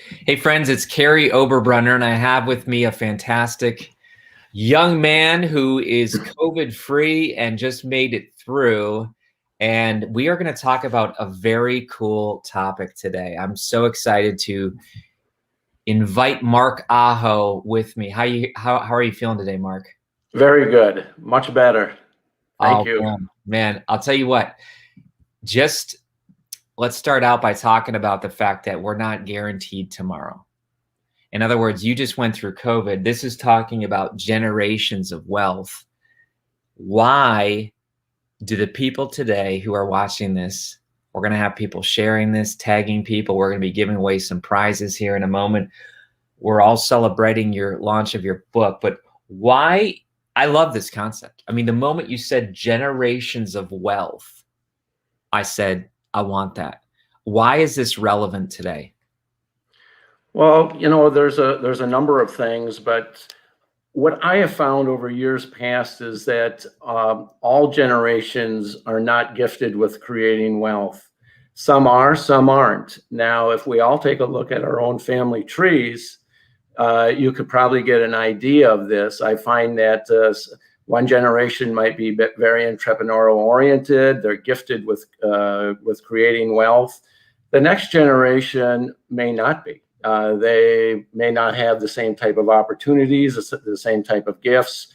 Hey friends, it's Kary Oberbrunner, and I have with me a fantastic young man who is COVID-free and just made it through. And we are going to talk about a very cool topic today. I'm so excited to invite Mark Aho with me. How are you feeling today, Mark? Very good. Much better. Thank Oh, you. man, I'll tell you what, just let's start out by talking about the fact that we're not guaranteed tomorrow. In other words, you just went through COVID. This is talking about generations of wealth. Why do the people today who are watching this, we're going to have people sharing this, tagging people. We're going to be giving away some prizes here in a moment. We're all celebrating your launch of your book. But why? I love this concept. I mean, the moment you said generations of wealth, I said, I want that. Why is this relevant today? Well, there's a number of things, but what I have found over years past is that all generations are not gifted with creating wealth. Some are, some aren't. Now, if we all take a look at our own family trees, you could probably get an idea of this. I find that one generation might be very entrepreneurial oriented. They're gifted with creating wealth. The next generation may not be. They may not have the same type of opportunities, the same type of gifts,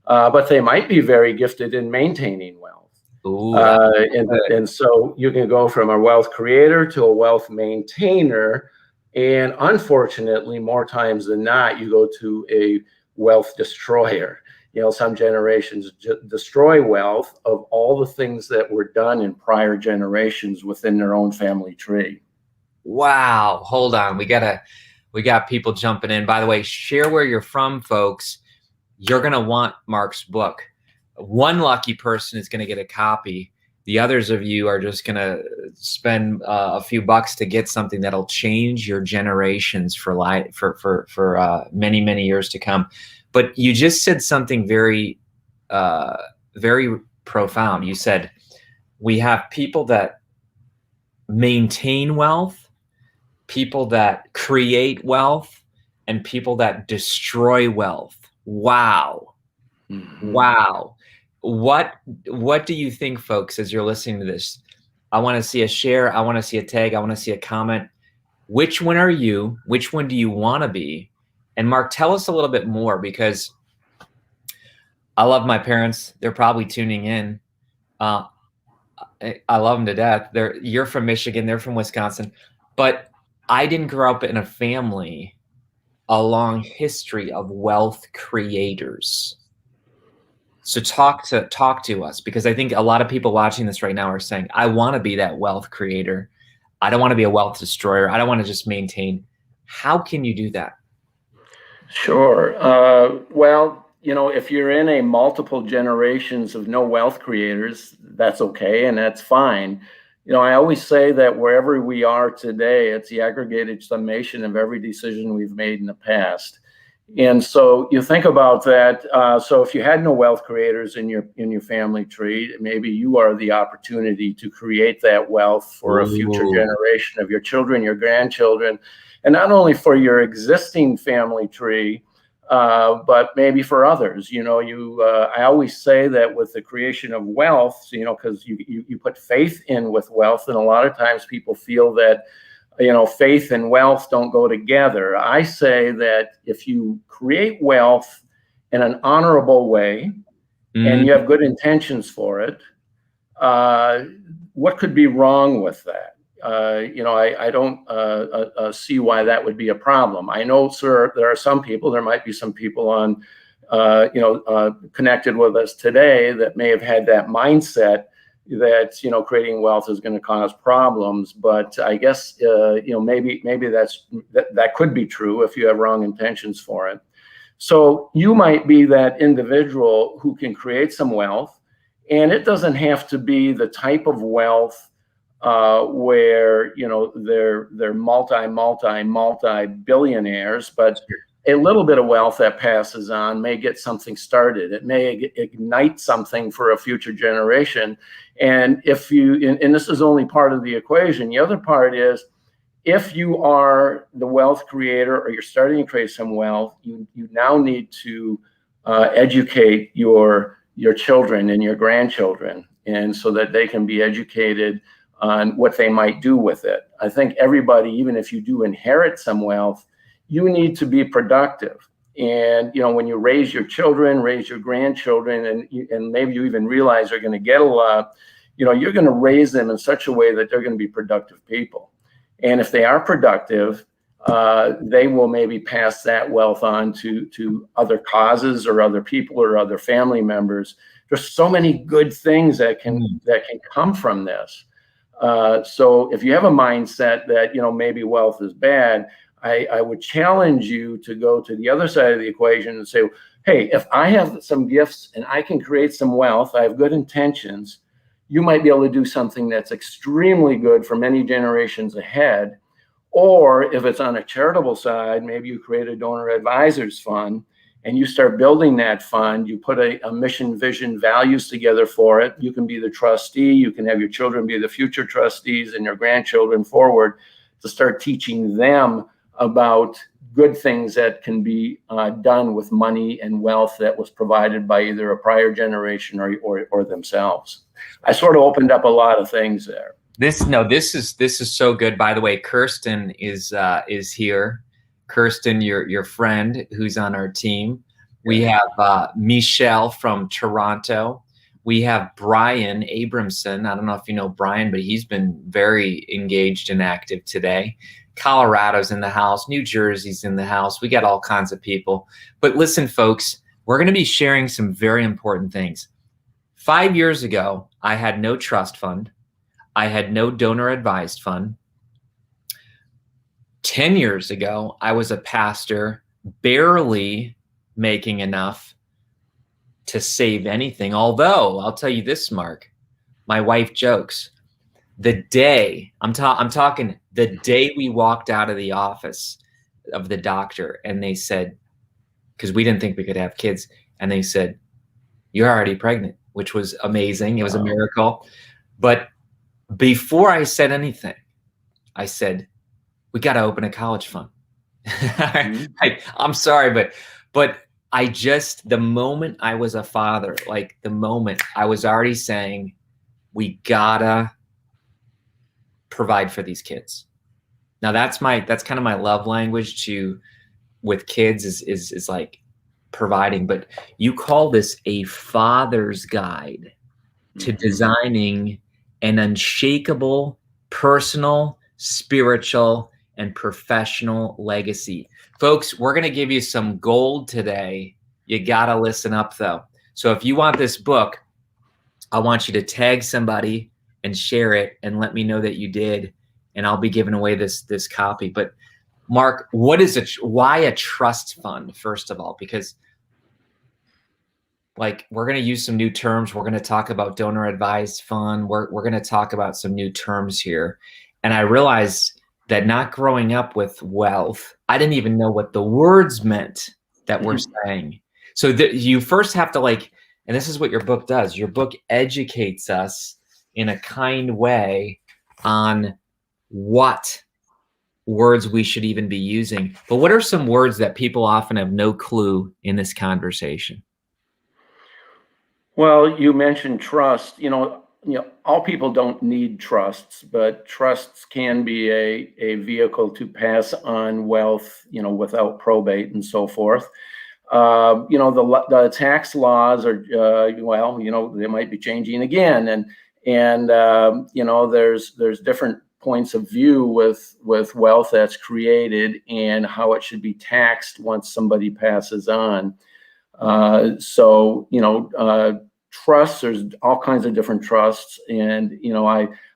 but they might be very gifted in maintaining wealth. Ooh, and so you can go from a wealth creator to a wealth maintainer. And unfortunately, more times than not, you go to a wealth destroyer. Some generations destroy wealth of all the things that were done in prior generations within their own family tree. Wow. Hold on. We got people jumping in. By the way, share where you're from, folks. You're going to want Mark's book. One lucky person is going to get a copy. The others of you are just going to spend a few bucks to get something that'll change your generations for many, many years to come. But you just said something very, very profound. You said we have people that maintain wealth, people that create wealth, and people that destroy wealth. Wow. Mm-hmm. Wow. What do you think, folks, as you're listening to this? I want to see a share. I want to see a tag. I want to see a comment. Which one are you? Which one do you want to be? And Mark, tell us a little bit more, because I love my parents. They're probably tuning in. I love them to death. You're from Michigan. They're from Wisconsin. But I didn't grow up in a family, a long history of wealth creators. So talk to us, because I think a lot of people watching this right now are saying, I want to be that wealth creator. I don't want to be a wealth destroyer. I don't want to just maintain. How can you do that? Sure. Well, if you're in a multiple generations of no wealth creators, that's okay, and that's fine. I always say that wherever we are today, it's the aggregated summation of every decision we've made in the past. And so you think about that. So if you had no wealth creators in your family tree, maybe you are the opportunity to create that wealth for a future generation of your children, your grandchildren, and not only for your existing family tree, but maybe for others. I always say that with the creation of wealth, because you put faith in with wealth, and a lot of times people feel that faith and wealth don't go together. I say that if you create wealth in an honorable way, and you have good intentions for it, what could be wrong with that? I don't see why that would be a problem. I know, sir, there are some people, there might be some people on, connected with us today that may have had that mindset that, creating wealth is going to cause problems. But I guess, maybe that could be true if you have wrong intentions for it. So you might be that individual who can create some wealth, and it doesn't have to be the type of wealth where they're multi billionaires, but a little bit of wealth that passes on may get something started. It may ignite something for a future generation. And and this is only part of the equation. The other part is, if you are the wealth creator or you're starting to create some wealth, you now need to educate your children and your grandchildren, and so that they can be educated on what they might do with it. I think everybody, even if you do inherit some wealth, you need to be productive. And when you raise your children, raise your grandchildren, and maybe you even realize they're going to get a lot, you're going to raise them in such a way that they're going to be productive people. And if they are productive, they will maybe pass that wealth on to other causes or other people or other family members. There's so many good things that can come from this. So if you have a mindset that maybe wealth is bad, I would challenge you to go to the other side of the equation and say, hey, if I have some gifts and I can create some wealth, I have good intentions, you might be able to do something that's extremely good for many generations ahead. Or if it's on a charitable side, maybe you create a donor advisors fund and you start building that fund. You put a mission, vision, values together for it. You can be the trustee. You can have your children be the future trustees and your grandchildren forward to start teaching them about good things that can be done with money and wealth that was provided by either a prior generation or themselves. I sort of opened up a lot of things there. This is so good. By the way, Kirsten is here. Kirsten, your friend who's on our team. We have Michelle from Toronto. We have Brian Abramson. I don't know if you know Brian, but he's been very engaged and active today. Colorado's in the house. New Jersey's in the house. We got all kinds of people. But listen, folks, we're going to be sharing some very important things. 5 years ago, I had no trust fund. I had no donor advised fund. 10 years ago, I was a pastor, barely making enough to save anything. Although, I'll tell you this, Mark, my wife jokes. The day, I'm talking the day we walked out of the office of the doctor and they said, because we didn't think we could have kids, and they said, you're already pregnant, which was amazing. It was a miracle. But before I said anything, I said, we got to open a college fund. I'm sorry, but I just, the moment I was a father, like the moment I was already saying, we gotta provide for these kids. Now that's kind of my love language with kids is like providing, but you call this a father's guide to designing an unshakable personal, spiritual, and professional legacy. Folks, we're going to give you some gold today. You got to listen up though. So if you want this book, I want you to tag somebody and share it and let me know that you did, and I'll be giving away this copy. But Mark, why a trust fund, first of all? Because like we're going to use some new terms. We're going to talk about donor advised fund. We're going to talk about some new terms here. And I realized that not growing up with wealth, I didn't even know what the words meant that we're saying. So you first have to and this is what your book does. Your book educates us in a kind way on what words we should even be using. But what are some words that people often have no clue in this conversation? Well, you mentioned trust. All people don't need trusts, but trusts can be a vehicle to pass on wealth, without probate and so forth. The tax laws are, they might be changing again, and there's different points of view with wealth that's created and how it should be taxed once somebody passes on. Trusts, there's all kinds of different trusts. And,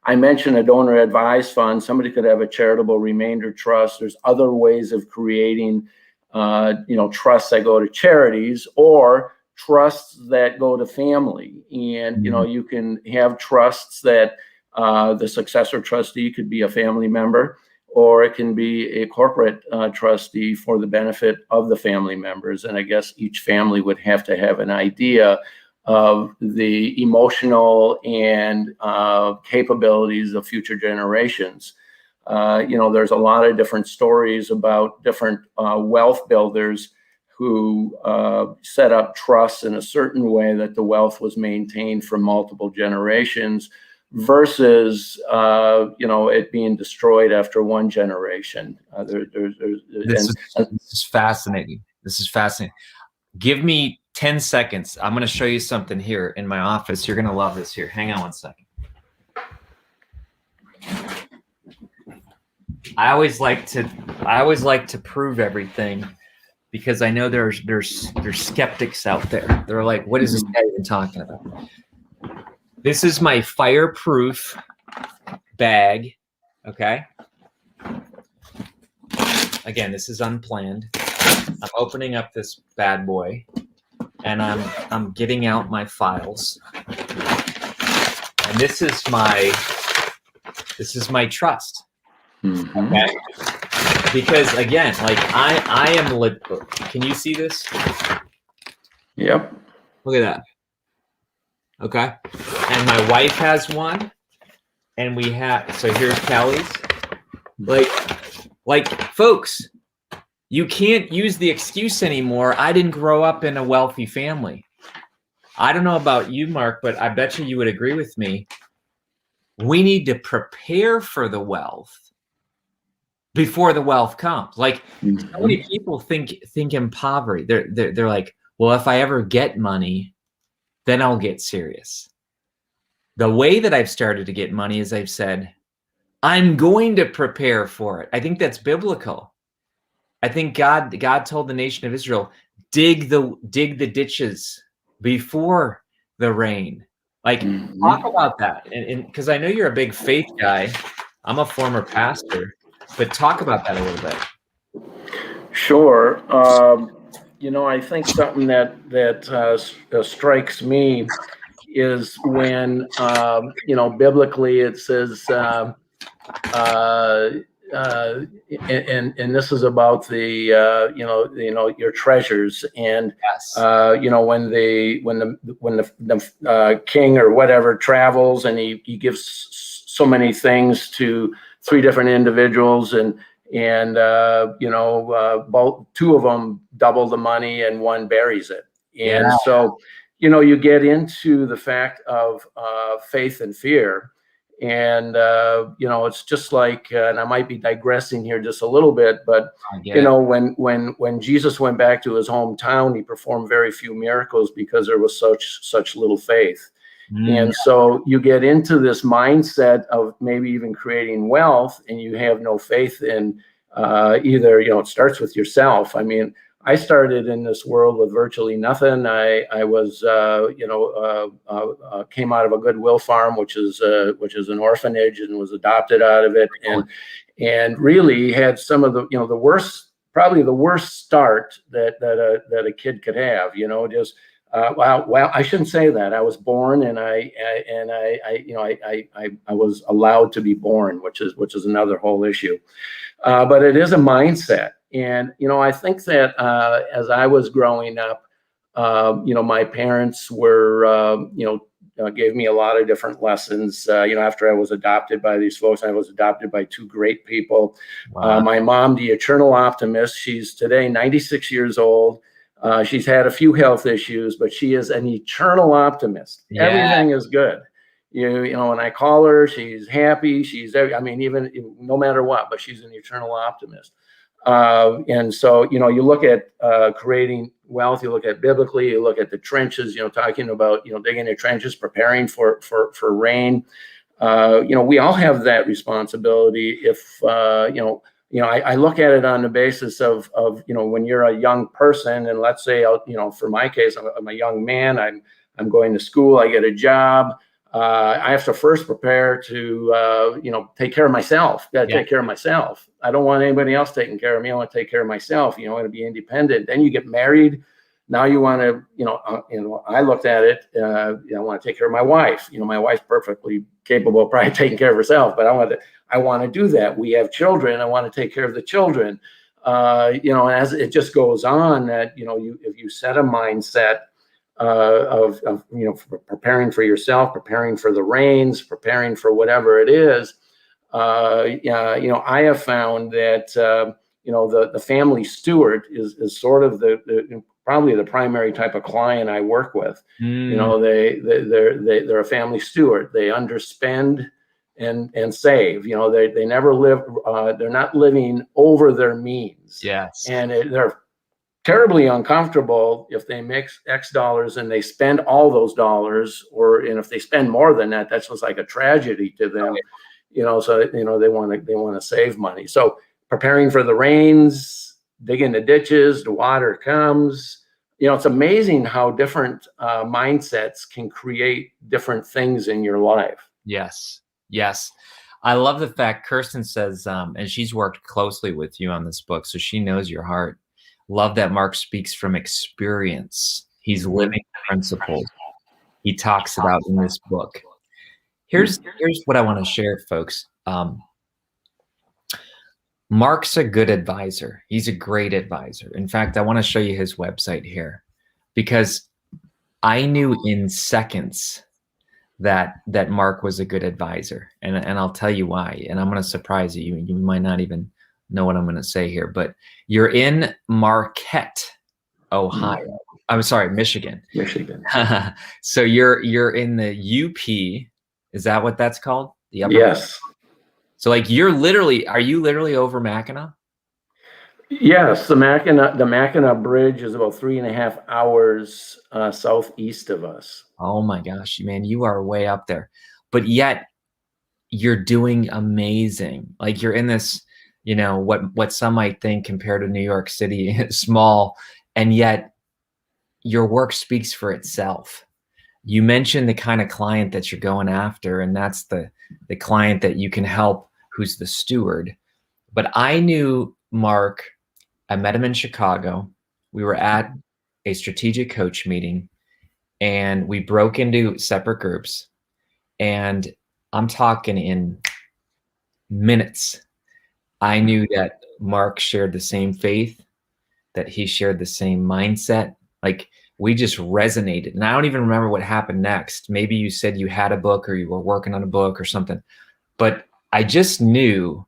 I mentioned a donor advised fund. Somebody could have a charitable remainder trust. There's other ways of creating, trusts that go to charities or trusts that go to family. And, you can have trusts that the successor trustee could be a family member, or it can be a corporate trustee for the benefit of the family members. And I guess each family would have to have an idea of the emotional and capabilities of future generations. There's a lot of different stories about different wealth builders who set up trusts in a certain way that the wealth was maintained for multiple generations versus, it being destroyed after one generation. This is fascinating. This is fascinating. Give me 10 seconds. I'm going to show you something here in my office. You're going to love this here. Hang on one second. I always like to prove everything because I know there's skeptics out there. They're like, what is this guy even talking about? This is my fireproof bag. Okay. Again, this is unplanned. I'm opening up this bad boy and I'm getting out my files. And this is my trust. Okay. Because again, like I am can you see this? Yep. Look at that. Okay. And my wife has one. And we have, so here's Kelly's. Like folks, you can't use the excuse anymore. I didn't grow up in a wealthy family. I don't know about you, Mark, but I bet you would agree with me. We need to prepare for the wealth before the wealth comes. Like so many people think in poverty. They're like, well, if I ever get money, then I'll get serious. The way that I've started to get money is I've said, I'm going to prepare for it. I think that's biblical. I think God told the nation of Israel, dig the ditches before the rain. Like talk about that. And because I know you're a big faith guy. I'm a former pastor. But talk about that a little bit. Sure. I think something that strikes me is when, biblically it says, and this is about the, your treasures. And, yes. When the king or whatever travels and he gives so many things to 3 different individuals and both 2 of them double the money and 1 buries it. And so, you get into the fact of faith and fear. And, it's just like, and I might be digressing here just a little bit, but, when Jesus went back to his hometown, he performed very few miracles because there was such little faith. And so you get into this mindset of maybe even creating wealth and you have no faith in either, it starts with yourself. I mean, I started in this world with virtually nothing. I was, came out of a Goodwill farm, which is an orphanage, and was adopted out of it, and really had some of the, the worst, probably the worst start that a kid could have. Just well, I shouldn't say that. I was born, and I was allowed to be born, which is another whole issue. But it is a mindset. And, I think that as I was growing up, my parents were, gave me a lot of different lessons. After I was adopted by these folks, I was adopted by 2 great people. Wow. My mom, the eternal optimist, she's today 96 years old. She's had a few health issues, but she is an eternal optimist. Yeah. Everything is good. When I call her, she's happy. Even no matter what, but she's an eternal optimist. And so, you look at creating wealth, you look at biblically, you look at the trenches, talking about, digging the trenches, preparing for rain. We all have that responsibility. If, I look at it on the basis of, when you're a young person, and let's say, for my case, I'm a young man, I'm going to school, I get a job. I have to first prepare to, take care of myself. Got to take care of myself. I don't want anybody else taking care of me. I want to take care of myself. I want to be independent. Then you get married. Now you want to, I looked at it. I want to take care of my wife. My wife's perfectly capable of probably taking care of herself, but I want to do that. We have children. I want to take care of the children. As it just goes on, that if you set a mindset of preparing for yourself, preparing for the rains, preparing for whatever it is, you know, I have found that you know, the family steward is sort of probably the primary type of client I work with. You know, they're a family steward. They underspend and save. You know, they never live. They're not living over their means. Yes. And they're terribly uncomfortable if they make X dollars and they spend all those dollars, and if they spend more than that, that's just like a tragedy to them. You know, so you know they want to save money. So preparing for the rains, digging the ditches, the water comes. You know, it's amazing how different mindsets can create different things in your life. Yes. Yes. I love the fact Kirsten says, and she's worked closely with you on this book, so she knows your heart. Love that Mark speaks from experience. He's living the principles he talks about in this book. Here's what I want to share, folks. Mark's a good advisor. He's a great advisor. In fact, I want to show you his website here, because I knew in seconds that Mark was a good advisor, and I'll tell you why. And I'm going to surprise you. You might not even know what I'm going to say here, but you're in Marquette, Ohio. I'm sorry, Michigan. Michigan. So you're in the UP. Is that what that's called? The upper. Yes. So like are you literally over Mackinac? Yes, the Mackinac Bridge is about 3.5 hours southeast of us. Oh my gosh, man, you are way up there. But yet you're doing amazing. Like you're in this, you know, what some might think compared to New York City, small, and yet your work speaks for itself. You mentioned the kind of client that you're going after, and that's the client that you can help, who's the steward. But I knew Mark, I met him in Chicago. We were at a strategic coach meeting, and we broke into separate groups, and I'm talking in minutes. I knew that Mark shared the same faith, that he shared the same mindset. Like we just resonated. And I don't even remember what happened next. Maybe you said you had a book or you were working on a book or something, but I just knew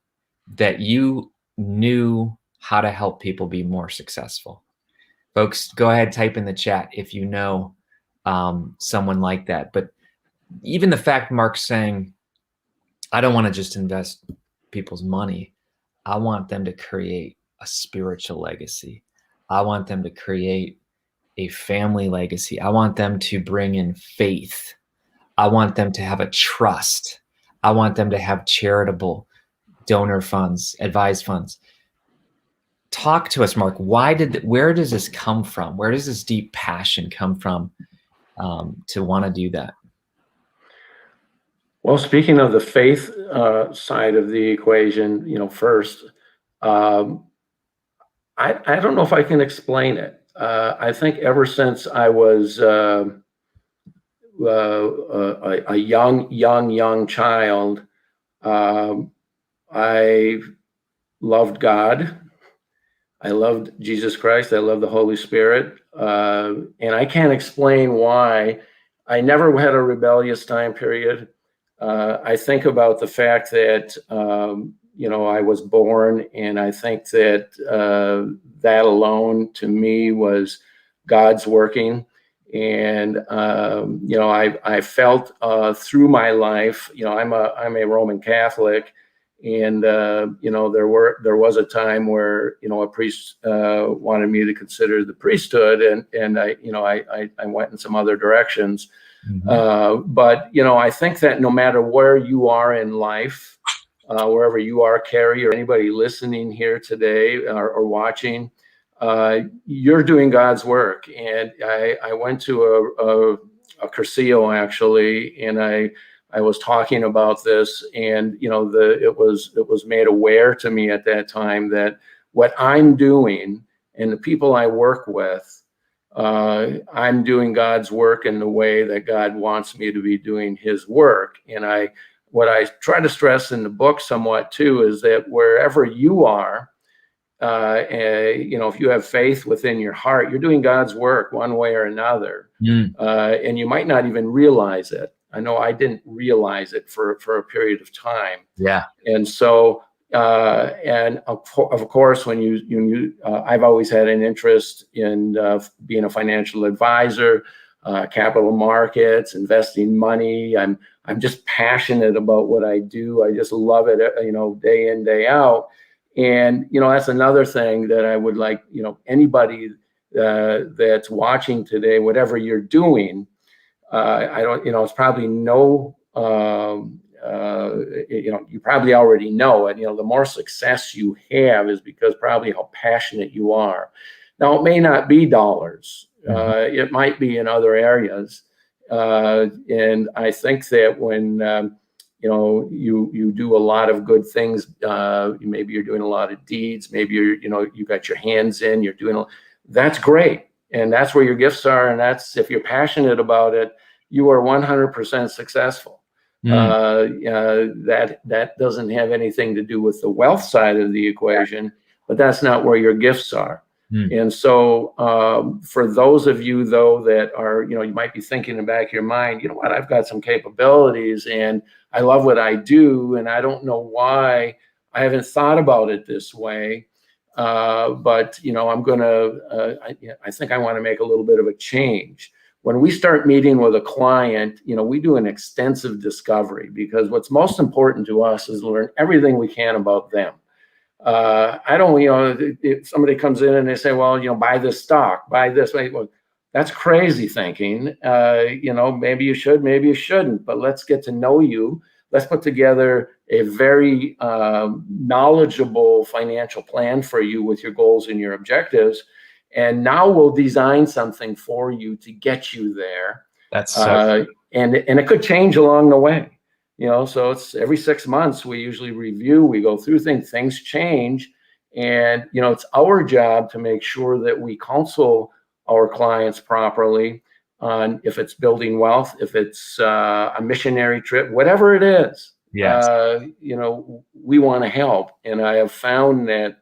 that you knew how to help people be more successful. Folks, go ahead, type in the chat if you know someone like that. But even the fact Mark's saying, I don't want to just invest people's money. I want them to create a spiritual legacy. I want them to create a family legacy. I want them to bring in faith. I want them to have a trust. I want them to have charitable donor funds, advised funds. Talk to us, Mark. Where does this come from? Where does this deep passion come from to want to do that? Well, speaking of the faith side of the equation, you know, first, I don't know if I can explain it. I think ever since I was a young child, I loved God. I loved Jesus Christ. I loved the Holy Spirit. And I can't explain why. I never had a rebellious time period. I think about the fact that, you know, I was born, and I think that that alone to me was God's working. And, you know, I felt through my life, you know, I'm a Roman Catholic. And, you know, there was a time where, you know, a priest wanted me to consider the priesthood, and I, you know, I went in some other directions. But, you know, I think that no matter where you are in life, wherever you are, Kary, or anybody listening here today or watching, you're doing God's work. And I went to a Cursillo actually, and I was talking about this, and you know, it was made aware to me at that time that what I'm doing and the people I work with, I'm doing God's work in the way that God wants me to be doing His work. And what I try to stress in the book somewhat too is that wherever you are, you know, if you have faith within your heart, you're doing God's work one way or another, and you might not even realize it. I know I didn't realize it for a period of time. Yeah. And so, and of course, when I've always had an interest in being a financial advisor, capital markets, investing money. I'm just passionate about what I do. I just love it, day in, day out. And, that's another thing that I would like, anybody that's watching today, whatever you're doing, I don't, it's probably you probably already know it. The more success you have is because probably how passionate you are. Now, it may not be dollars. It might be in other areas. And I think that when, you do a lot of good things, maybe you're doing a lot of deeds, maybe you got your hands in, that's great. And that's where your gifts are. And that's, if you're passionate about it, you are 100% successful. That doesn't have anything to do with the wealth side of the equation, but that's not where your gifts are. And so for those of you, though, that are, you might be thinking in the back of your mind, you know what, I've got some capabilities and I love what I do, and I don't know why I haven't thought about it this way. But, I'm going to, I think I want to make a little bit of a change. When we start meeting with a client, we do an extensive discovery, because what's most important to us is learn everything we can about them. I don't, if somebody comes in and they say, well, buy this stock, buy this, well, that's crazy thinking. Maybe you should, maybe you shouldn't, but let's get to know you. Let's put together a very knowledgeable financial plan for you with your goals and your objectives. And now we'll design something for you to get you there. That's so and it could change along the way. So it's every 6 months we usually review, we go through things change. And, it's our job to make sure that we counsel our clients properly on if it's building wealth, if it's a missionary trip, whatever it is. Yes. We want to help. And I have found that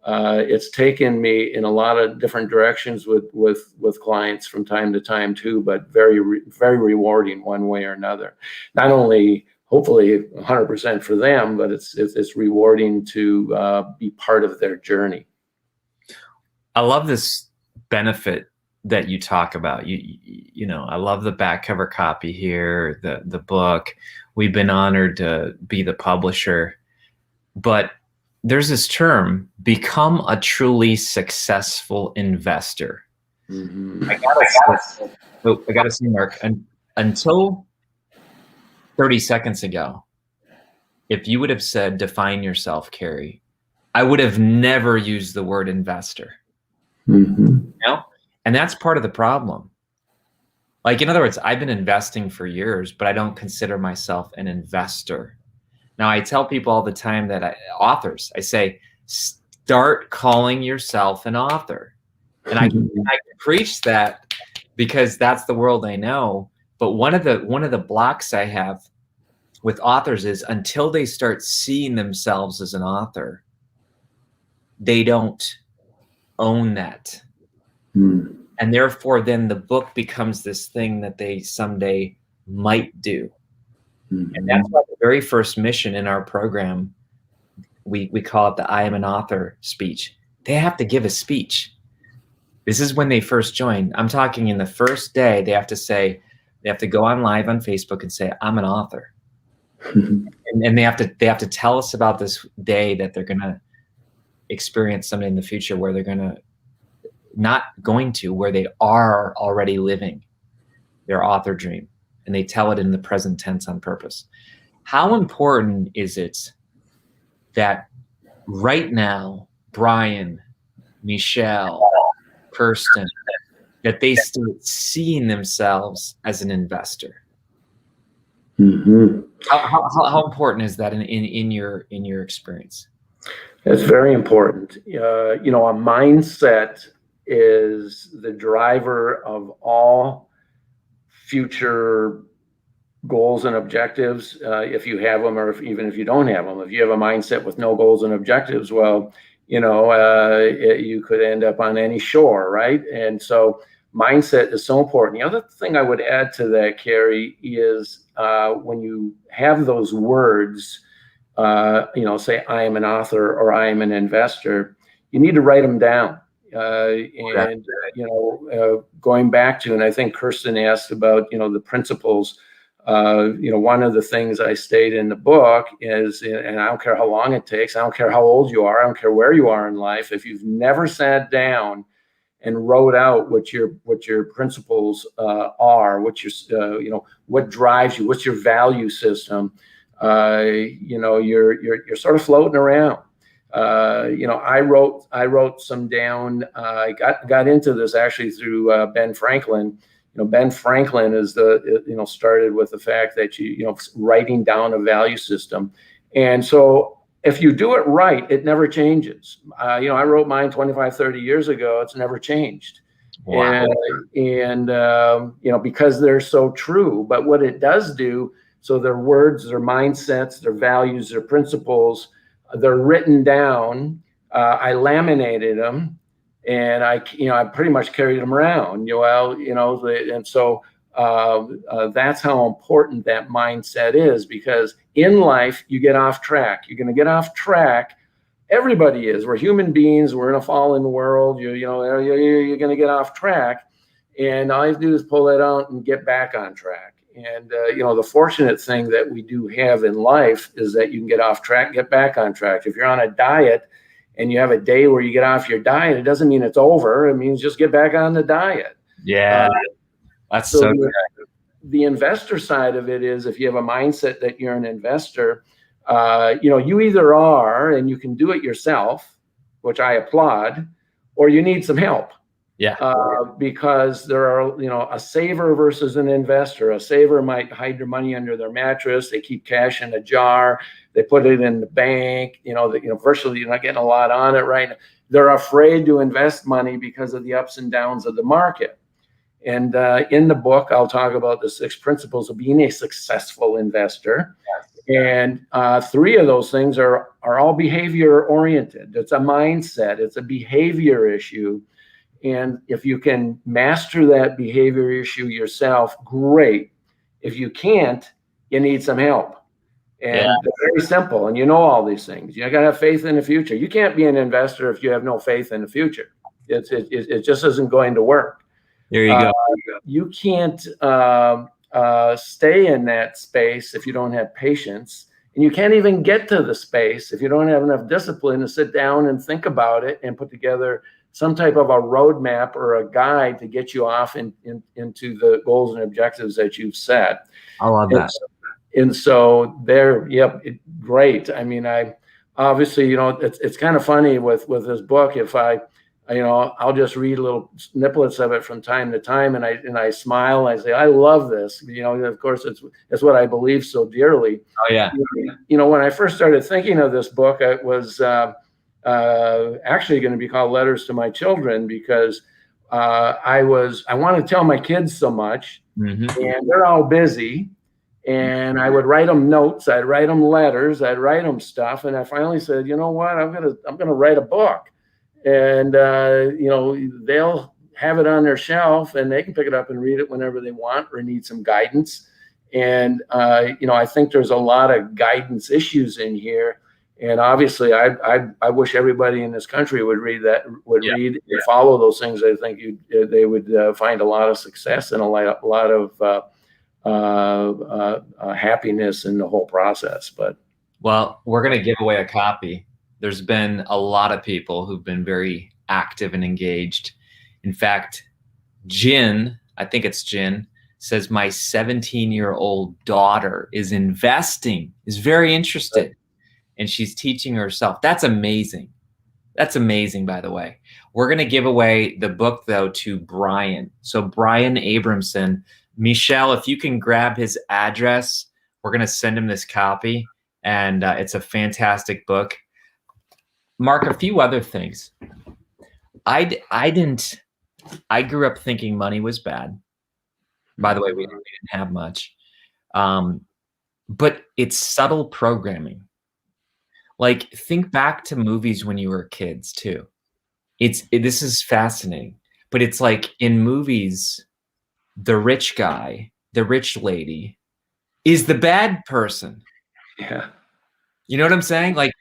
it's taken me in a lot of different directions with clients from time to time too, but very rewarding one way or another. Not only hopefully 100% for them, but it's rewarding to be part of their journey. I love this benefit that you talk about. I love the back cover copy here, the book. We've been honored to be the publisher, but there's this term, become a truly successful investor. I gotta say, Mark, until 30 seconds ago, if you would have said, define yourself, Kary, I would have never used the word investor. And that's part of the problem. Like, in other words, I've been investing for years, but I don't consider myself an investor. Now, I tell people all the time that authors, I say, start calling yourself an author. And I can preach that because that's the world I know. But one of the blocks I have with authors is until they start seeing themselves as an author, they don't own that. And therefore, then the book becomes this thing that they someday might do. And that's why the very first mission in our program, we call it the I am an author speech. They have to give a speech. This is when they first join. I'm talking in the first day, they have to go on live on Facebook and say, I'm an author. and they have to tell us about this day that they're going to experience something in the future where they're where they are already living their author dream. And they tell it in the present tense on purpose. How important is it that right now, Brian, Michelle, Kirsten, that they start seeing themselves as an investor? How important is that in your experience? It's very important. A mindset is the driver of all future goals and objectives, if you have them, or even if you don't have them. If you have a mindset with no goals and objectives, well, you could end up on any shore, right? And so mindset is so important. The other thing I would add to that, Kary, is when you have those words, say I am an author or I am an investor, you need to write them down. And going back to, and I think Kirsten asked about, the principles. One of the things I state in the book is, and I don't care how long it takes, I don't care how old you are, I don't care where you are in life, if you've never sat down and wrote out what your principles are, what drives you, what's your value system, you're sort of floating around. I wrote some down. I got into this actually through Ben Franklin. Ben Franklin is started with the fact that writing down a value system, and so if you do it right, it never changes. I wrote mine 25, 30 years ago. It's never changed. Wow. And because they're so true. But what it does do, so their words, their mindsets, their values, their principles, they're written down. I laminated them, and I pretty much carried them around. And so that's how important that mindset is, because in life you get off track. You're going to get off track. Everybody is. We're human beings. We're in a fallen world. You're going to get off track, and all you have to do is pull that out and get back on track. And the fortunate thing that we do have in life is that you can get off track, get back on track. If you're on a diet and you have a day where you get off your diet, it doesn't mean it's over. It means just get back on the diet. Yeah. That's so good. The investor side of it is, if you have a mindset that you're an investor, you either are and you can do it yourself, which I applaud, or you need some help. Yeah. Because there are, a saver versus an investor. A saver might hide their money under their mattress. They keep cash in a jar. They put it in the bank. Virtually you're not getting a lot on it right now. They're afraid to invest money because of the ups and downs of the market. And in the book, I'll talk about the 6 principles of being a successful investor. Yes. And 3 of those things are all behavior oriented. It's a mindset. It's a behavior issue. And if you can master that behavior issue yourself, great. If you can't, you need some help. And it's very simple. And all these things. You got to have faith in the future. You can't be an investor if you have no faith in the future. It just isn't going to work. There you go. You can't stay in that space if you don't have patience. And you can't even get to the space if you don't have enough discipline to sit down and think about it and put together some type of a roadmap or a guide to get you off into the goals and objectives that you've set. I love that. And so great. I mean, I obviously, it's kind of funny with this book. If I'll just read little snippets of it from time to time, and I smile. And I say, I love this. Of course, it's what I believe so dearly. Oh yeah. When I first started thinking of this book, it was actually going to be called Letters to My Children, because I want to tell my kids so much, and they're all busy. And I would write them notes. I'd write them letters. I'd write them stuff. And I finally said, you know what? I'm gonna write a book. And they'll have it on their shelf, and they can pick it up and read it whenever they want or need some guidance. And I think there's a lot of guidance issues in here. And obviously, I wish everybody in this country would read that, read and follow those things. I think they would find a lot of success and a lot of happiness in the whole process. But we're going to give away a copy. There's been a lot of people who've been very active and engaged. In fact, Jin, I think it's Jin, says my 17-year-old daughter is very interested, and she's teaching herself. That's amazing. That's amazing, by the way. We're going to give away the book, though, to Brian. So Brian Abramson, Michelle, if you can grab his address, we're going to send him this copy, and it's a fantastic book. Mark, a few other things. I grew up thinking money was bad. By the way, we didn't have much. But it's subtle programming. Like, think back to movies when you were kids too. This is fascinating. But it's like in movies, the rich guy, the rich lady is the bad person. Yeah. You know what I'm saying? Like,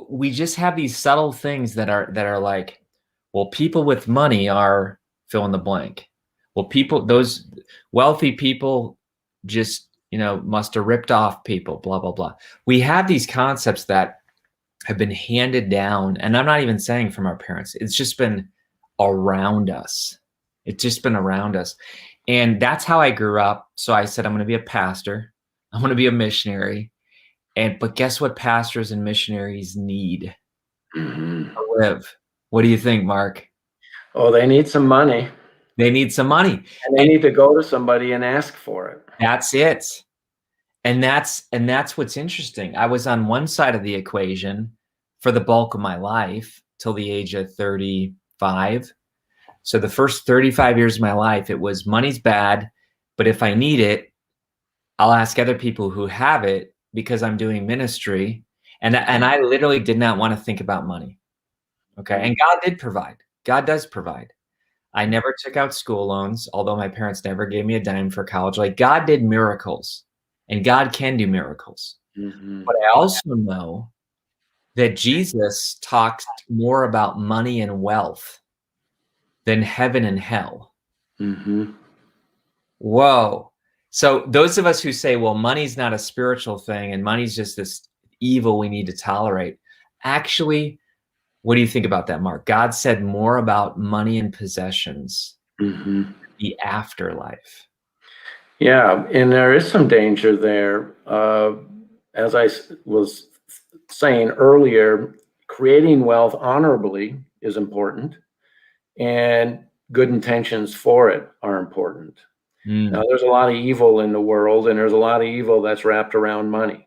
we just have these subtle things that are like, well, people with money are fill in the blank. Well, those wealthy people just, must have ripped off people, blah, blah, blah. We have these concepts that have been handed down, and I'm not even saying from our parents. It's just been around us. It's just been around us. And that's how I grew up. So I said, I'm going to be a pastor. I'm going to be a missionary. But guess what pastors and missionaries need Mm-hmm. to live? What do you think, Mark? Oh, they need some money. They need some money. And they need to go to somebody and ask for it. That's it. And that's what's interesting. I was on one side of the equation for the bulk of my life till the age of 35. So the first 35 years of my life, it was money's bad, but if I need it, I'll ask other people who have it because I'm doing ministry. And I literally did not want to think about money. Okay. And God did provide. God does provide. I never took out school loans, although my parents never gave me a dime for college. Like, God did miracles, and God can do miracles. Mm-hmm. But I also know that Jesus talks more about money and wealth than heaven and hell. Mm-hmm. Whoa. So those of us who say, well, money's not a spiritual thing and money's just this evil we need to tolerate. Actually, what do you think about that, Mark? God said more about money and possessions, Mm-hmm. the afterlife. Yeah, and there is some danger there. As I was saying earlier, creating wealth honorably is important, and good intentions for it are important. Now, there's a lot of evil in the world, and there's a lot of evil that's wrapped around money.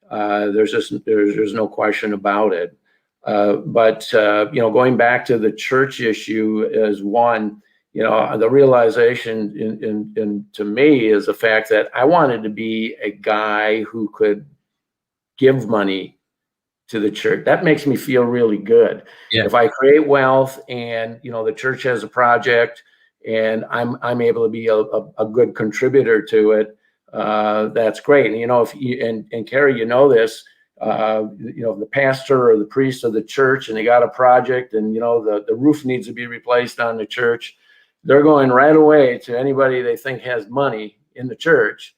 There's no question about it. But going back to the church issue as one, the realization in to me is the fact that I wanted to be a guy who could give money to the church. That makes me feel really good. Yeah. If I create wealth and the church has a project and I'm able to be a good contributor to it, that's great. And if and Kary, this, the pastor or the priest of the church, and they got a project, and the roof needs to be replaced on the church, they're going right away to anybody they think has money in the church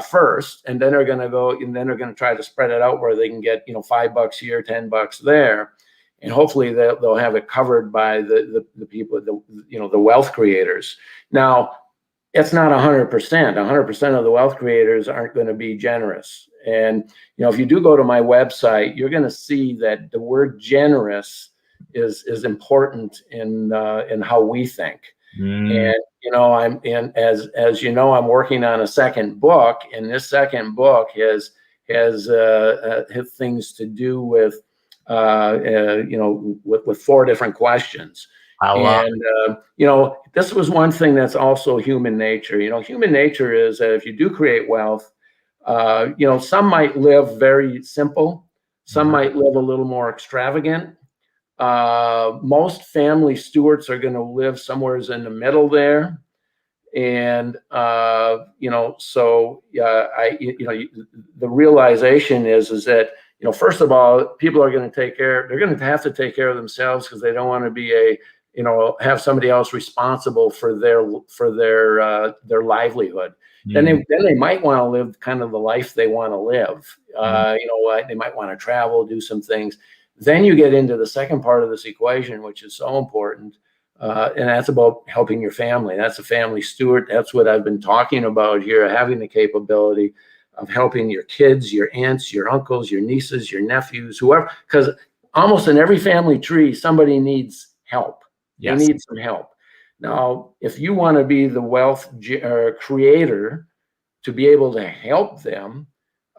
first, and then they're going to go, and then they're going to try to spread it out where they can get $5 here, $10 there, and hopefully they'll have it covered by the people, the wealth creators. Now, it's not 100%. 100% of the wealth creators aren't going to be generous. And if you do go to my website, you're going to see that the word generous is important in how we think. And I'm working on a second book, and this second book has things to do with with 4 different questions. This was one thing that's also human nature. Human nature is that if you do create wealth, some might live very simple, some might live a little more extravagant. Most family stewards are going to live somewhere in the middle there. And, the realization is that, first of all, people are going to have to take care of themselves, because they don't want to be have somebody else responsible for their livelihood. Then they might want to live kind of the life they want to live. They might want to travel, do some things. Then you get into the second part of this equation, which is so important. And that's about helping your family. That's a family steward. That's what I've been talking about here, having the capability of helping your kids, your aunts, your uncles, your nieces, your nephews, whoever, because almost in every family tree, somebody needs help. Yes. They need some help. Now, if you want to be the wealth creator to be able to help them,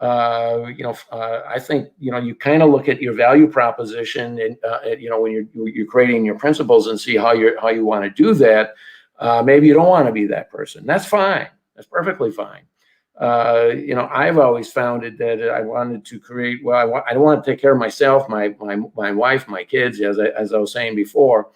I think, you kind of look at your value proposition and, when you're creating your principles and see how you want to do that. Maybe you don't want to be that person. That's fine. That's perfectly fine. I've always found it that I wanted to create, I want to take care of myself, my wife, my kids, as I was saying before.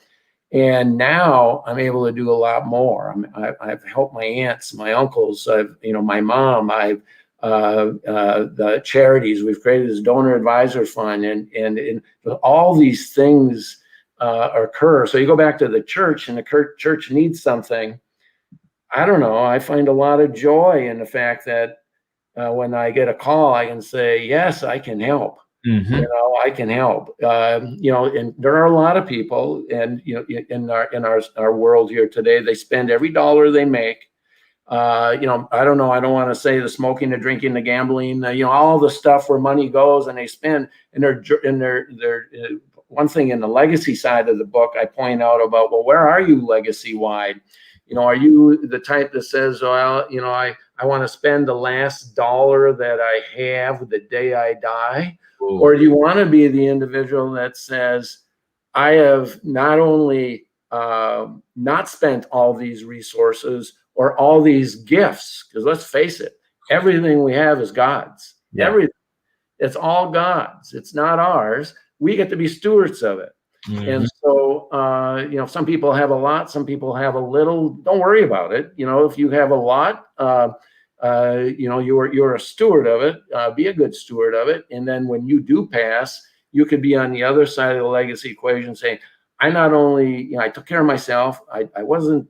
And now I'm able to do a lot more. I've helped my aunts, my uncles, my mom. I've the charities. We've created this donor advisor fund, and all these things occur. So you go back to the church, and the church needs something. I don't know. I find a lot of joy in the fact that when I get a call, I can say, yes, I can help. Mm-hmm. I can help. And there are a lot of people, and in our world here today, they spend every dollar they make. I don't know. I don't want to say the smoking, the drinking, the gambling, all the stuff where money goes, and they spend. And they're one thing in the legacy side of the book, I point out about, well, where are you legacy wide? Are you the type that says, well, I want to spend the last dollar that I have the day I die? Ooh. Or do you want to be the individual that says, I have not only not spent all these resources or all these gifts, because let's face it, everything we have is God's. Yeah. Everything. It's all God's. It's not ours. We get to be stewards of it. Mm-hmm. And so, some people have a lot, some people have a little. Don't worry about it. If you have a lot, you're a steward of it. Be a good steward of it. And then when you do pass, you could be on the other side of the legacy equation saying, I not only, I took care of myself. I wasn't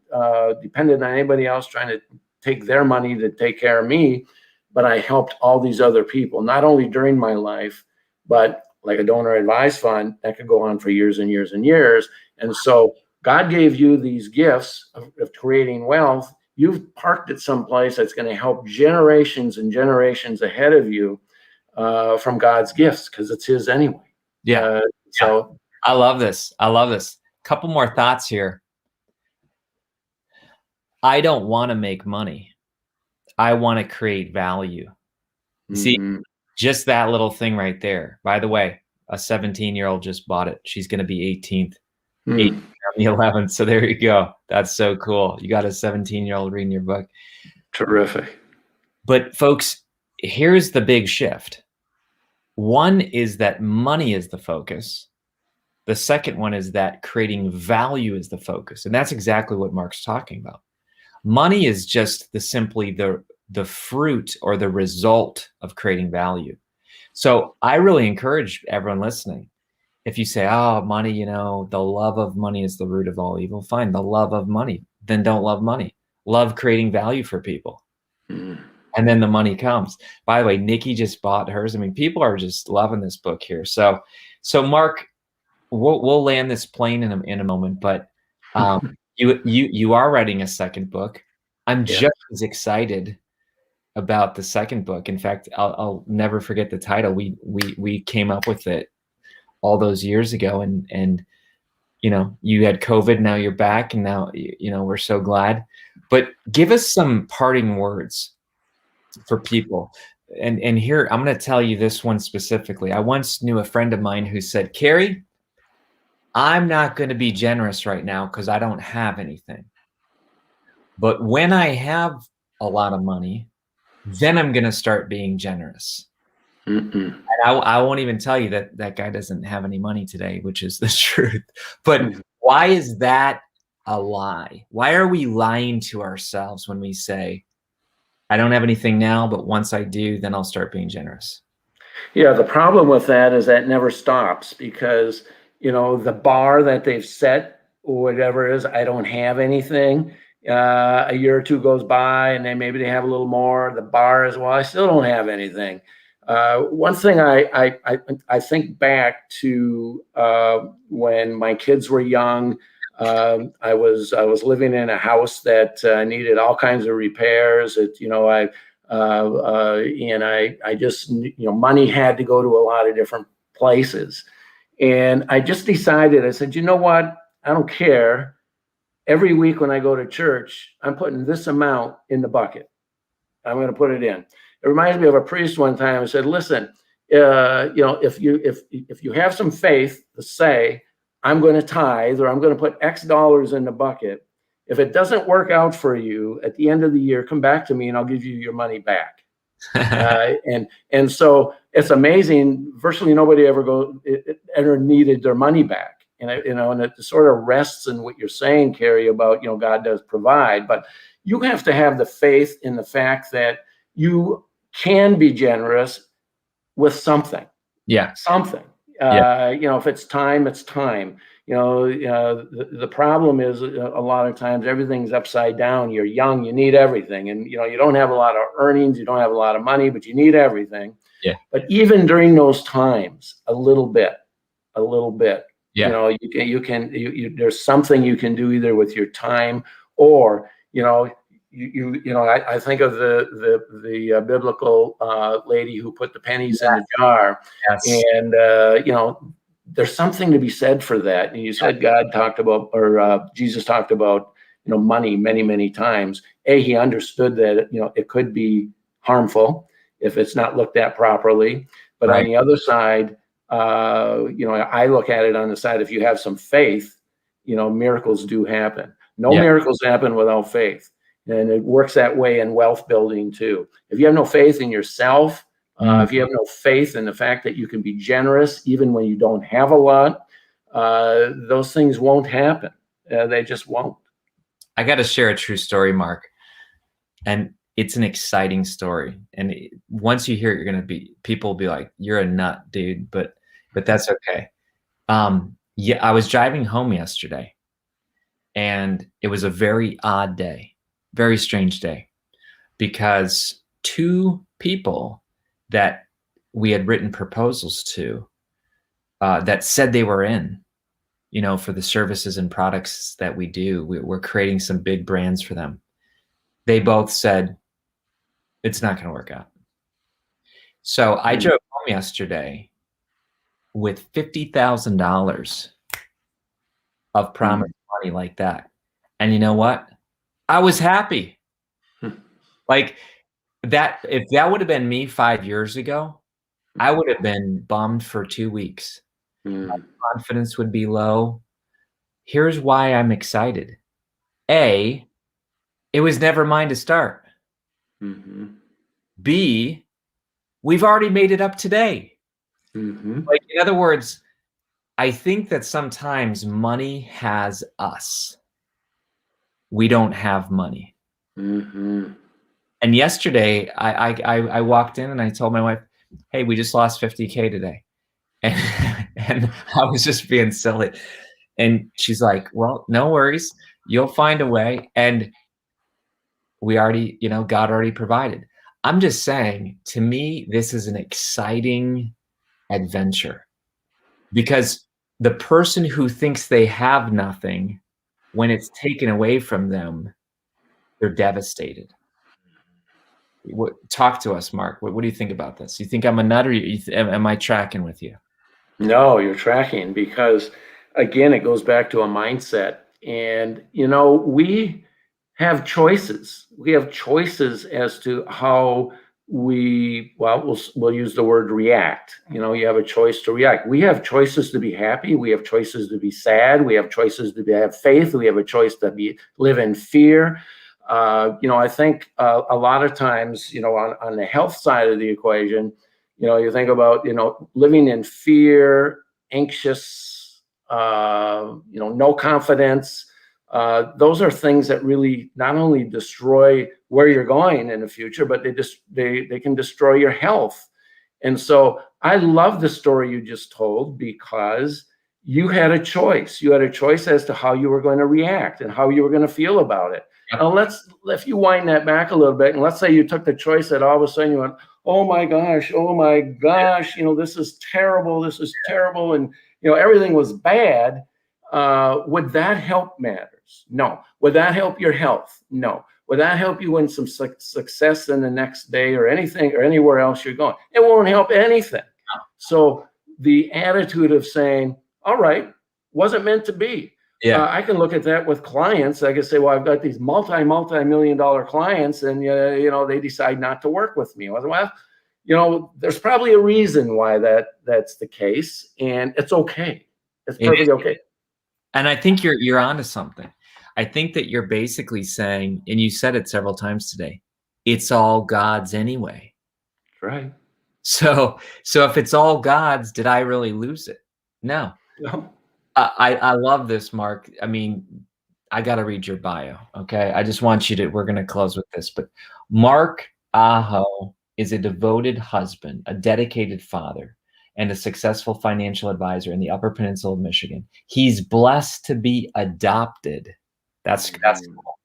dependent on anybody else trying to take their money to take care of me, but I helped all these other people, not only during my life, but like a donor advised fund that could go on for years and years and years. And so God gave you these gifts of creating wealth. You've parked it someplace that's going to help generations and generations ahead of you from God's gifts, because it's his anyway. Yeah. So I love this. Couple more thoughts here. I don't want to make money. I want to create value. See, just that little thing right there. By the way, a 17-year-old just bought it. She's going to be 18th. 18th on the 11th. So there you go. That's so cool. You got a 17-year-old reading your book. Terrific. But folks, here's the big shift. One is that money is the focus. The second one is that creating value is the focus. And that's exactly what Mark's talking about. Money is just simply the fruit or the result of creating value. So I really encourage everyone listening, if you say, oh, money, the love of money is the root of all evil, fine, the love of money, then don't love money. Love creating value for people. And then the money comes. By the way, Nikki just bought hers. I mean, people are just loving this book here. So Mark, we'll land this plane in a moment, but you are writing a second book. I'm just as excited about the second book. In fact, I'll never forget the title. We came up with it all those years ago, and you had COVID, now you're back, and now we're so glad. But give us some parting words for people. And here, I'm going to tell you this one specifically. I once knew a friend of mine who said, Kary, I'm not going to be generous right now because I don't have anything. But when I have a lot of money, then I'm going to start being generous. And I won't even tell you that guy doesn't have any money today, which is the truth. But why is that a lie? Why are we lying to ourselves when we say, I don't have anything now, but once I do, then I'll start being generous? Yeah, the problem with that is that never stops, because the bar that they've set, or whatever it is, I don't have anything. A year or two goes by, and then maybe they have a little more. The bar is, well, I still don't have anything. One thing I think back to when my kids were young. I was living in a house that needed all kinds of repairs. I just money had to go to a lot of different places. And I just decided, I said, you know what? I don't care. Every week when I go to church, I'm putting this amount in the bucket. I'm going to put it in. It reminds me of a priest one time who said, listen, if you have some faith to say, I'm going to tithe, or I'm going to put X dollars in the bucket. If it doesn't work out for you at the end of the year, come back to me and I'll give you your money back. And so it's amazing. Virtually nobody ever needed their money back. And and it sort of rests in what you're saying, Kary, about, God does provide, but you have to have the faith in the fact that you can be generous with something. Yeah. Something. Yeah. If it's time, it's time. The problem is, a lot of times everything's upside down. You're young, you need everything, and you don't have a lot of earnings, you don't have a lot of money, but you need everything. Yeah. But even during those times, a little bit. Yeah. There's something you can do either with your time or I think of the biblical lady who put the pennies in the jar, Yes. and there's something to be said for that. And you said God talked about, or Jesus talked about, money many, many times. He understood that it could be harmful if it's not looked at properly. But on the other side, I look at it on the side, if you have some faith, miracles do happen. No miracles happen without faith. And it works that way in wealth building too. If you have no faith in yourself, if you have no faith in the fact that you can be generous even when you don't have a lot, those things won't happen. They just won't. I got to share a true story, Mark. And it's an exciting story. And once you hear it, people will be like, you're a nut, dude. But that's okay. Yeah, I was driving home yesterday, and it was a very odd day, very strange day, because two people that we had written proposals to that said they were in, for the services and products that we do. We're creating some big brands for them. They both said, it's not going to work out. So I drove home yesterday with $50,000 of promised money like that. And you know what? I was happy. Like that, if that would have been me 5 years ago, I would have been bummed for 2 weeks. My confidence would be low. Here's why I'm excited. A, it was never mine to start. B, we've already made it up today. Like, in other words, I think that sometimes money has us. We don't have money. And yesterday, I walked in and I told my wife, hey, we just lost 50K today. And I was just being silly. And she's like, well, no worries. You'll find a way. And we already, God already provided. I'm just saying, to me, this is an exciting adventure, because the person who thinks they have nothing, when it's taken away from them, they're devastated. Talk to us, Mark. What do you think about this? You think I'm a nut, or am I tracking with you? No, you're tracking, because again, it goes back to a mindset. And, we have choices. We have choices as to how we'll use the word react. You have a choice to react. We have choices to be happy. We have choices to be sad. We have choices to have faith. We have a choice to live in fear. I think a lot of times, on the health side of the equation, you think about, living in fear, anxious, no confidence. Those are things that really not only destroy where you're going in the future, but they can destroy your health. And so I love the story you just told, because you had a choice. You had a choice as to how you were going to react and how you were going to feel about it. Now, if you wind that back a little bit, and let's say you took the choice that all of a sudden you went, oh my gosh, this is terrible, and everything was bad. Would that help matters? No. Would that help your health? No. Would that help you win some success in the next day or anything or anywhere else you're going? It won't help anything. So the attitude of saying, all right, wasn't meant to be. Yeah. I can look at that with clients. I can say, well, I've got these multi-million-dollar clients, and they decide not to work with me. Well, there's probably a reason why that's the case, and it's okay. It's perfectly okay. And I think you're onto something. I think that you're basically saying, and you said it several times today, it's all God's anyway. Right. So if it's all God's, did I really lose it? No. No. I love this, Mark. I mean, I got to read your bio. Okay. I just want you to, we're going to close with this, but Mark Aho is a devoted husband, a dedicated father, and a successful financial advisor in the Upper Peninsula of Michigan. He's blessed to be adopted. That's Mhm. cool.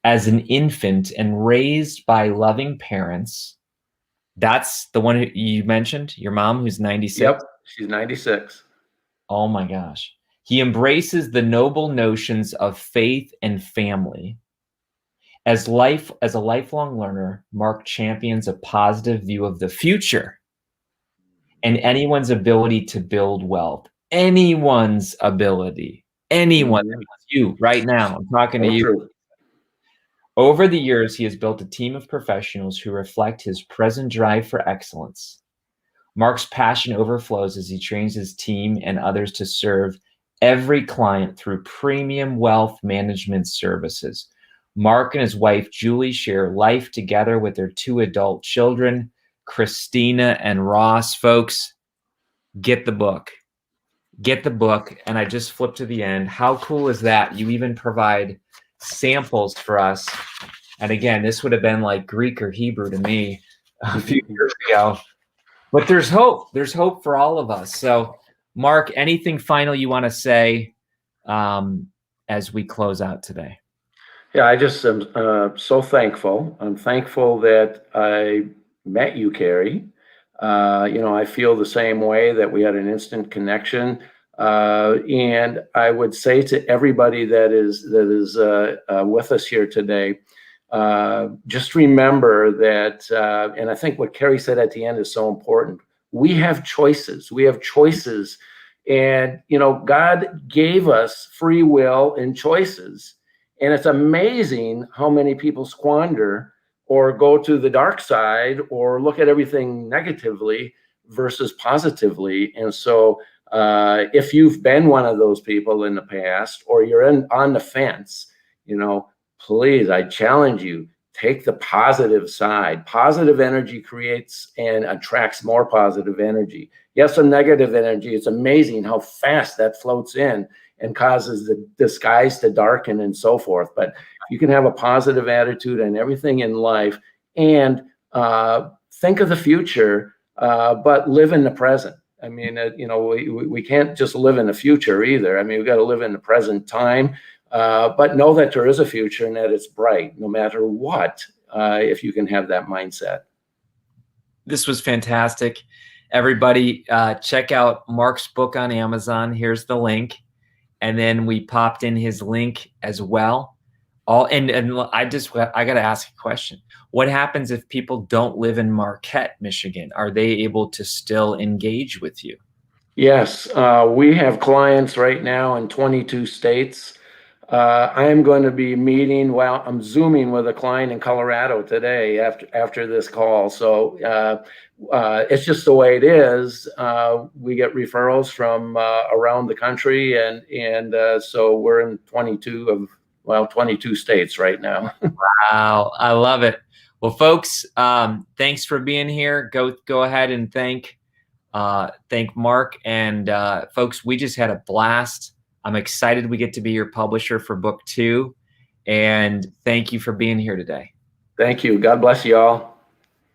As an infant and raised by loving parents. That's the one who you mentioned, your mom, who's 96. Yep, she's 96. Oh my gosh. He embraces the noble notions of faith and family. As a lifelong learner, Mark champions a positive view of the future and anyone's ability to build wealth. Anyone's ability. Anyone. Mhm. You right now. I'm talking to So you. true. Over the years, he has built a team of professionals who reflect his present drive for excellence. Mark's passion overflows as he trains his team and others to serve every client through premium wealth management services. Mark and his wife, Julie, share life together with their 2 adult children, Christina and Ross. Folks, get the book. Get the book. And I just flipped to the end. How cool is that? You even provide samples for us. And again, this would have been like Greek or Hebrew to me a few years ago. But there's hope. There's hope for all of us. So, Mark, anything final you want to say as we close out today? Yeah, I just am so thankful. I'm thankful that I met you, Kary. I feel the same way, that we had an instant connection. And I would say to everybody that is with us here today, just remember that, and I think what Kary said at the end is so important. We have choices. We have choices, and God gave us free will and choices. And it's amazing how many people squander or go to the dark side or look at everything negatively versus positively. And so, if you've been one of those people in the past, or you're on the fence, please, I challenge you, take the positive side. Positive energy creates and attracts more positive energy. Yes, some negative energy. It's amazing how fast that floats in and causes the skies to darken and so forth. But you can have a positive attitude and everything in life, and think of the future, but live in the present. I mean, we can't just live in the future either. I mean, we've got to live in the present time, but know that there is a future and that it's bright no matter what, if you can have that mindset. This was fantastic. Everybody, check out Mark's book on Amazon. Here's the link. And then we popped in his link as well. And I got to ask a question. What happens if people don't live in Marquette, Michigan? Are they able to still engage with you? Yes, we have clients right now in 22 states. I am going to be meeting, well, I'm Zooming with a client in Colorado today after this call. So it's just the way it is. We get referrals from around the country, and so we're in 22 states right now. Wow, I love it. Well, folks, thanks for being here. Go ahead and thank Mark. And folks, we just had a blast. I'm excited we get to be your publisher for book 2. And thank you for being here today. Thank you. God bless you all.